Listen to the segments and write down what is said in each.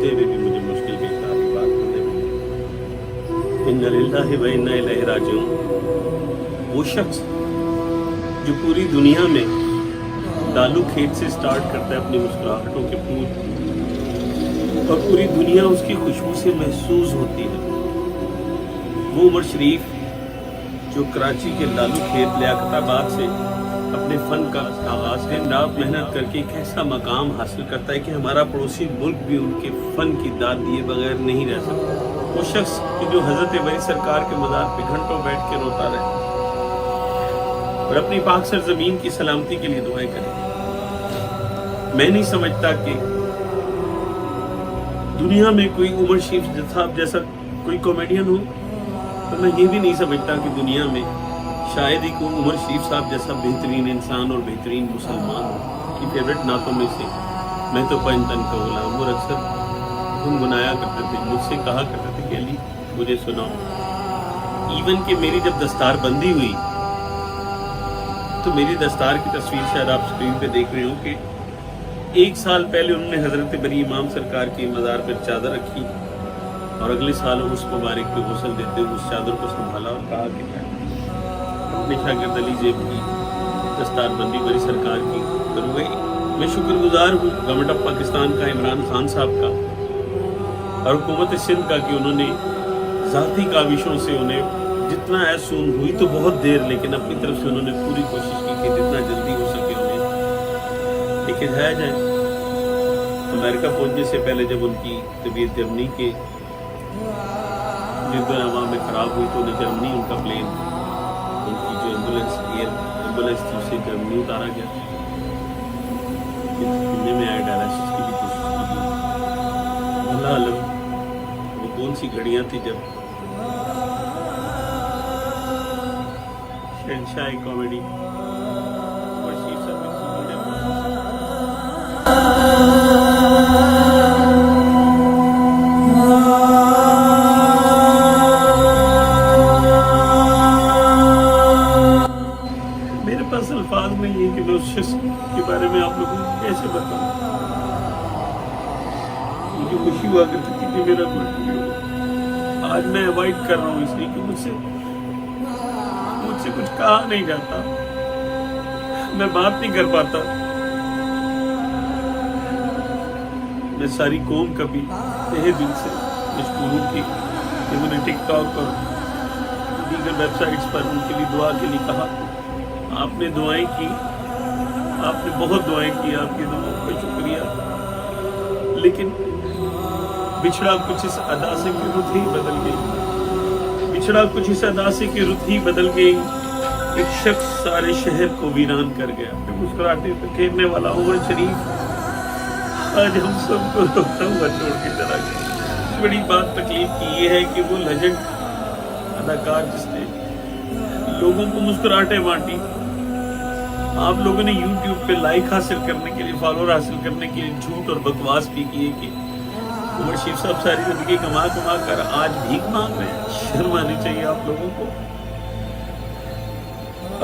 होते हुए भी मुझे मुश्किल पेश आ रही बात करने में। इन्ना लिल्लाहि व इन्ना इलैहि राजिऊन। वो शख्स जो पूरी दुनिया में दालू खेत से स्टार्ट करता है अपनी मुस्कुराहटों के फूल, और पूरी दुनिया उसकी खुशबू से महसूस होती है, वो उमर शरीफ जो कराची के दालू खेत लियाकताबाद से अपने फ़न का आगाज़ दिन रात मेहनत करके एक ऐसा मकाम हासिल करता है कि हमारा पड़ोसी मुल्क भी उनके फ़न की दाद दिए बगैर नहीं रह सकता। वो शख्स कि जो हज़रत वली सरकार के मज़ार पे घंटों बैठ के रोता रहे और अपनी पाक सरज़मीन की सलामती के लिए दुआएं करे। मैं नहीं समझता कि दुनिया में कोई उमर शरीफ साहब जैसा कोई कॉमेडियन हो, तो मैं ये भी नहीं समझता कि दुनिया में शायद ही कोई उमर शरीफ साहब जैसा बेहतरीन इंसान और बेहतरीन मुसलमान हो। की फेवरेट नातों में से मैं तो पंतन का गुलाम, और अक्सर गुनगुनाया करते थे, मुझसे कहा करते थे कि अली मुझे सुनाओ। इवन कि मेरी जब दस्तार बंदी हुई तो मेरी दस्तार की तस्वीर शायद आप स्क्रीन पे देख रहे हो कि 1 साल पहले उन्होंने हजरत बरी इमाम सरकार की मज़ार पर चादर रखी और अगले साल उस मुबारक पे गुस्ल देते हुए उस चादर को संभाला और कहा कि अपने शागिर्द अली ज़ेब की दस्तारबंदी बरी सरकार की करूँगा। मैं शुक्रगुजार हूँ गवर्नमेंट ऑफ पाकिस्तान का, इमरान खान साहब का और हुकूमत सिंध का कि उन्होंने ज़ाती काविशों से उन्हें जितना ऐसून हुई तो बहुत देर, लेकिन अपनी तरफ से उन्होंने पूरी कोशिश की कि जितना जल्दी हो सके उन्हें लेके जाया जाए। अमेरिका पहुंचने से पहले जब उनकी तबीयत जर्मनी के जिद्दो में ख़राब हुई तो उन्हें जर्मनी उनका प्लेन, उनकी जो एम्बुलेंस थी उसे जर्मनी उतारा गया। सुनने में आया डायलिसिस की भी कोशिश की गई। अल्लाह अलम वो कौन सी घड़ियाँ थी जब शहंशाह कॉमेडी और शीफ साहब मेरे पास अल्फाज नहीं है कि मैं उस शख्स के बारे में आप लोगों को कैसे बताऊं। मुझे खुशी हुआ करती थी कि मेरा कोई, आज मैं अवॉइड कर रहा हूँ इसलिए कि मुझसे कुछ कहा नहीं जाता, मैं बात नहीं कर पाता। मैं सारी कौम का भी तहे दिल से मशकूर हूँ कि उन्होंने टिकटॉक और दीगर वेबसाइट्स पर उनके लिए दुआ के लिए कहा। आपने दुआएं की, आपने बहुत दुआएं की, आपकी दुआओं का शुक्रिया। लेकिन बिछड़ा कुछ इस अदा से कि रुत ही बदल गई, बिछड़ा कुछ इस अदा से कि रुत ही बदल गई। एक शख्स सारे शहर को वीरान कर गया। मुस्कुराते तो खेलने वाला उमर शरीफ आज हम सबको रोता हुआ छोड़ के चला गया। बड़ी बात तकलीफ की ये है कि वो लेजेंड अदाकार जिसने लोगों को मुस्कुराहटें बांटी, आप लोगों ने YouTube पे लाइक हासिल करने के लिए, फॉलोअर हासिल करने के लिए झूठ और बकवास भी किए कि उमर शरीफ साहब सारी जिंदगी कमा कर आज भीख मांग रहे हैं। शर्म आनी चाहिए आप लोगों को।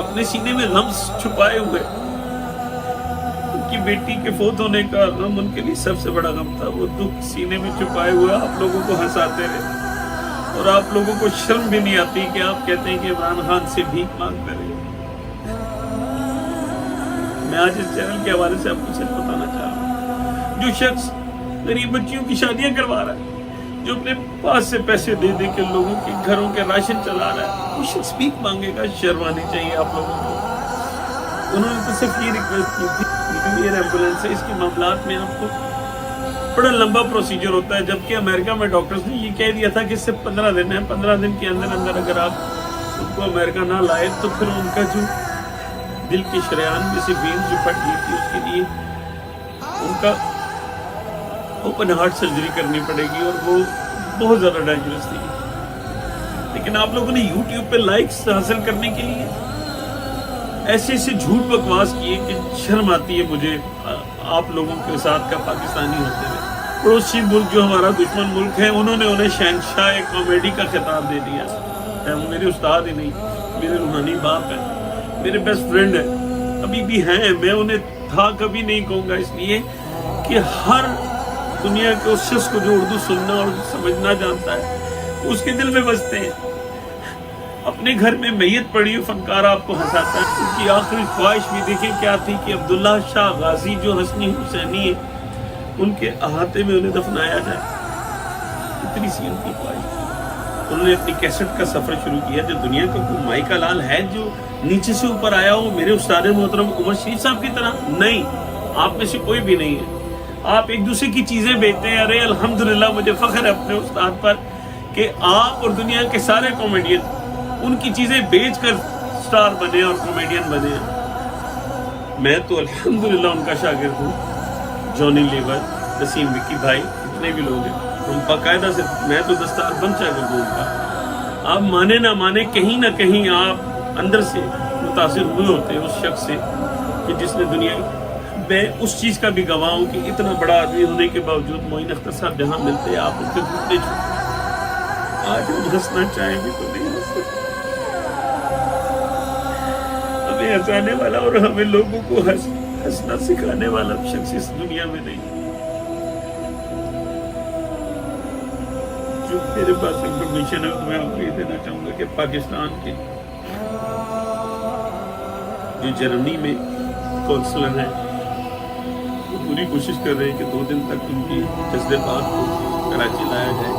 अपने सीने में गम छुपाए हुए, उनकी बेटी के फोत होने का गम उनके लिए सबसे बड़ा गम था। वो दुख सीने में छुपाए हुए आप लोगों को हंसाते रहे और आप लोगों को शर्म भी नहीं आती कि आप कहते हैं कि इमरान खान से भीख मांगते रहे। मैं आज इस चैनल के हवाले से आपको सिर्फ बताना चाह रहा हूँ, जो शख्स गरीब बच्चियों की शादियां करवा रहा है, जो अपने पास से पैसे दे दे के लोगों के घरों के राशन चला रहा है, वो शख्स भीख मांगेगा। शर्म आनी चाहिए आप लोगों को। उन्होंने तो सिर्फ ये रिक्वेस्ट की थी कि एयर एम्बुलेंस है, इसके मामलात में आपको बड़ा लंबा प्रोसीजर होता है, जबकि अमेरिका में डॉक्टर्स ने ये कह दिया था कि सिर्फ 15 दिन है। 15 दिन के अंदर अंदर अगर आप उनको अमेरिका ना लाए तो फिर उनका जो दिल की शरेआन में से वेन जो फट गई थी उसके लिए उनका ओपन हार्ट सर्जरी करनी पड़ेगी और वो बहुत ज़्यादा डेंजरस थी। लेकिन आप लोगों ने YouTube पे लाइक्स हासिल करने के लिए ऐसे ऐसे झूठ बकवास किए कि शर्म आती है मुझे आप लोगों के साथ का पाकिस्तानी होते हुए। पड़ोसी मुल्क जो हमारा दुश्मन मुल्क है, उन्होंने उन्हें शहंशाह कॉमेडी का खिताब दे दिया है। वो मेरे उस्ताद ही नहीं, मेरे रूहानी बाप है, मेरे बेस्ट फ्रेंड है, अभी भी हैं। मैं उन्हें था कभी नहीं कहूँगा, इसलिए कि हर دنیا کے اس شخص کو جو اردو سننا اور سمجھنا جانتا ہے اس کے دل میں بستے ہیں. اپنے گھر میں میت پڑی ہوئی فنکار آپ کو ہنساتا ہے. ان کی آخری خواہش بھی دیکھیں کیا تھی کہ عبداللہ شاہ غازی جو حسنی حسینی ہے ان کے احاطے میں انہیں دفنایا جائے. اتنی سی ان کی خواہش. انہوں نے اپنی کیسٹ کا سفر شروع کیا. جو دنیا کا کوئی مائیکا لال ہے جو نیچے سے اوپر آیا ہو میرے استاد محترم عمر شریف صاحب کی طرح؟ نہیں، آپ میں سے کوئی بھی نہیں ہے. آپ ایک دوسرے کی چیزیں بیچتے ہیں. ارے الحمدللہ مجھے فخر ہے اپنے استاد پر کہ آپ اور دنیا کے سارے کامیڈین ان کی چیزیں بیچ کر سٹار بنے اور کامیڈین بنے ہیں. میں تو الحمدللہ ان کا شاگرد ہوں. جونی لیور، نسیم وکی بھائی، جتنے بھی لوگ ہیں ہم باقاعدہ سے، میں تو دستار بند شاگرد ہوں ان کا. آپ مانے نہ مانے کہیں نہ کہیں آپ اندر سے متاثر ہوئے ہوتے ہیں اس شخص سے کہ جس نے دنیا میں اس چیز کا بھی گواہ ہوں کہ اتنا بڑا آدمی ہونے کے باوجود معین اختر صاحب جہاں ملتے ہیں آپ ان کے گھٹنے چھوٹے. آج ہم ہنسنا چاہیں گے تو نہیں ہنس سکتے. ہمیں ہنسانے والا اور ہمیں لوگوں کو ہنسنا سکھانے والا شخص اس دنیا میں نہیں. جو میرے پاس انفارمیشن ہے میں آپ کو یہ دینا چاہوں گا کہ پاکستان کے جو جرمنی میں کونسلر ہیں وہ پوری کوشش کر رہے ہیں کہ 2 دن تک ان کی جزدے بات کو کراچی لایا جائے.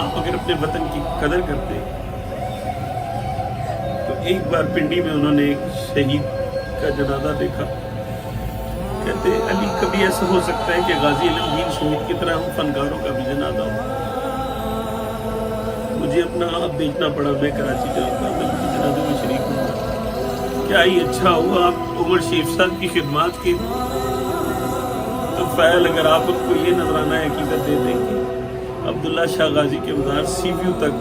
آپ اگر اپنے وطن کی قدر کرتے تو ایک بار پنڈی میں انہوں نے ایک شہید کا جنازہ دیکھا. کہتے علی کبھی ایسا ہو سکتا ہے کہ غازی علم دین شہید کی طرح ہم فنکاروں کا بھی جنازہ ہو. مجھے اپنا آپ بیچنا پڑا. میں کراچی جاؤں گا، میں ان کی جنازے میں شریک ہوں گا. کیا ہی اچھا ہوا آپ عمر شریف صاحب کی خدمات کی تو فعل اگر آپ ان کو یہ نذرانہ عقیدت دے دیں گے عبداللہ شاہ غازی کے مزار سی ویو تک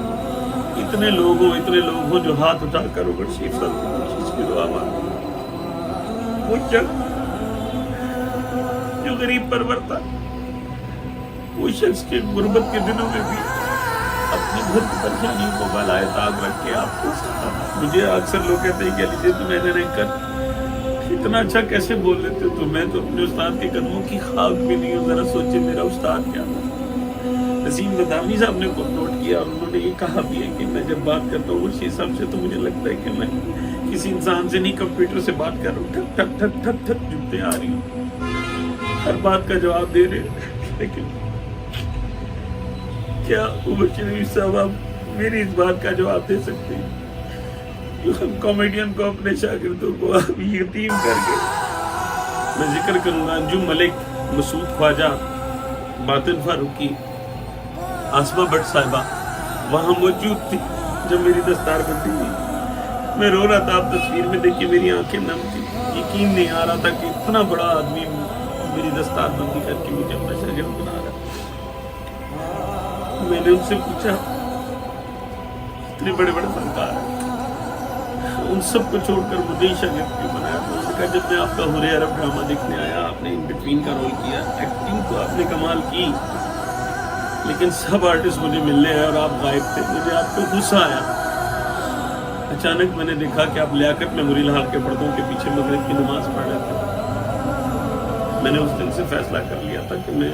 اتنے لوگ ہوں جو ہاتھ اٹھا کر عمر شریف صاحب کی بخشش کی دعا مانگتے. وہ شخص جو غریب پرور تھا، وہ شخص کے غربت کے دنوں میں بھی اپنے گھر کی پریشانیوں کو بالائے طاق رکھ کے آپ کو سکھاتا. مجھے اکثر لوگ کہتے ہیں کہ علی جی تم ایسے نہیں کر، اتنا اچھا کیسے بول لیتے تو میں تو اپنے استاد کے قدموں کی خاک بھی نہیں ہوں. ذرا سوچے میرا استاد کیا تھا. نسیم بدامی صاحب نے خود نوٹ کیا اور انہوں نے یہ کہا بھی ہے کہ میں جب بات کرتا ہوں شیخ صاحب سے تو مجھے لگتا ہے کہ میں کسی انسان سے نہیں کمپیوٹر سے بات کر رہا ہوں. ٹھک ٹھک ٹھک ٹھک ٹھک جمتے آ رہی ہوں، ہر بات کا جواب دے رہے. لیکن کیا عمر شریف صاحب آپ میری اس بات کا جواب دے سکتے ہیں جو ہم کامیڈین کو اپنے شاگردوں کو آپ یتیم کر کے؟ میں ذکر کروں گا انجم ملک، مسعود خواجہ، باطن فاروقی، آسمہ بٹ صاحبہ وہاں موجود تھی جب میری دستار بندی ہوئی. میں رو رہا تھا. آپ تصویر میں دیکھیے میری آنکھیں نم تھی. یقین نہیں آ رہا تھا کہ اتنا بڑا آدمی میری دستار بندی کر کے مجھے اپنا شاگرد بنا رہا. میں نے ان سے پوچھا اتنے بڑے بڑے فنکار ہیں، ان سب کو چھوڑ کر مجھے ہی شاگرد کیوں بنایا؟ تو انہوں نے کہا جب میں آپ کا ہورے عرب ڈرامہ دیکھنے آیا آپ نے ان بٹوین کا رول کیا. ایکٹنگ تو آپ نے کمال کی لیکن سب آرٹسٹ مجھے ملنے آئے اور آپ غائب تھے. مجھے آپ کو غصہ آیا. اچانک میں نے دیکھا کہ آپ لیاقت میموری الحق کے پردوں کے پیچھے مغرب کی نماز پڑھ رہے تھے. میں نے اس دن سے فیصلہ کر لیا تھا کہ میں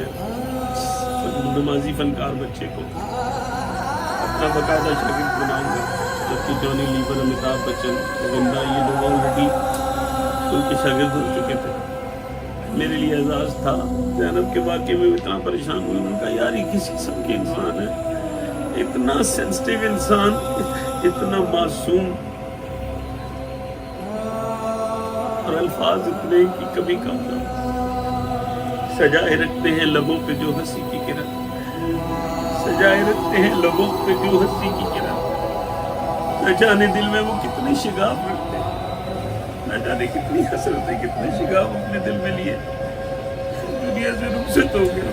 نمازی فنکار بچے کو اپنا باقاعدہ شاگرد بناؤں گا. جبکہ جونی لیور، امیتابھ بچن، گووندا یہ لوگ آلریڈی ان کے شاگرد ہو چکے تھے. میرے لیے اعزاز تھا. زینب کے واقعے میں اتنا پریشان ہوئی. انہوں نے کہا یار یہ کس قسم کے انسان ہے، اتنا سینسٹیو انسان، اتنا معصوم، اور الفاظ اتنے کہ کبھی کم نہ سجائے رکھتے ہیں لبوں پہ جو ہنسی کی کرن، سجائے رکھتے ہیں لبوں پہ جو ہنسی کی کرن. نہ جانے دل میں وہ کتنی شگاف رکھتے ہیں، نہ جانے کتنی حسرتیں، کتنے شگاف اپنے دل میں لیے. دنیا سے رخصت ہو گیا.